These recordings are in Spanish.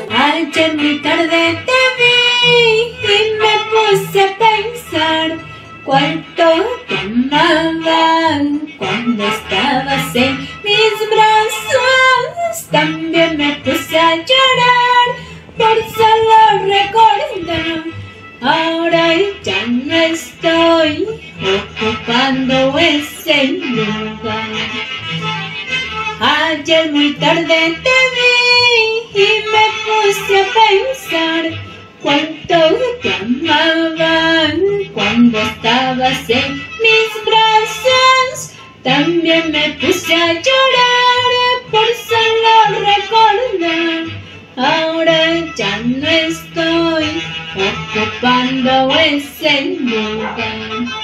Ayer muy tarde te vi y me puse a pensar cuánto te amaba cuando estabas en mis brazos. También me puse a llorar por solo recordar. Ahora ya no estoy ocupando ese lugar. Ayer muy tarde te vi y me puse a pensar cuánto te amaba cuando estabas en mis brazos. También me puse a llorar por solo recordar. Ahora ya no estoy ocupando ese lugar.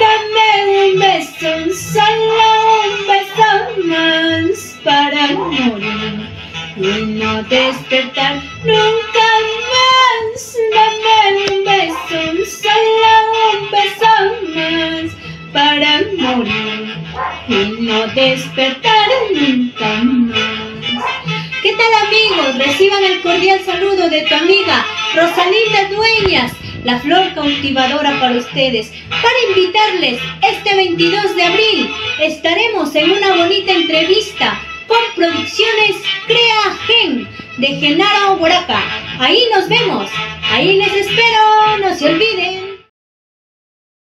Dame un beso, solo un beso más para morir y no despertar nunca más. Dame un beso, solo un beso más para morir y no despertar nunca más. ¿Qué tal, amigos? Reciban el cordial saludo de tu amiga Rosalinda Dueñas, la flor cautivadora para ustedes, para invitarles este 22 de abril. Estaremos en una bonita entrevista con Producciones Crea Gen de Genaro Boraca. Ahí nos vemos, ahí les espero, no se olviden.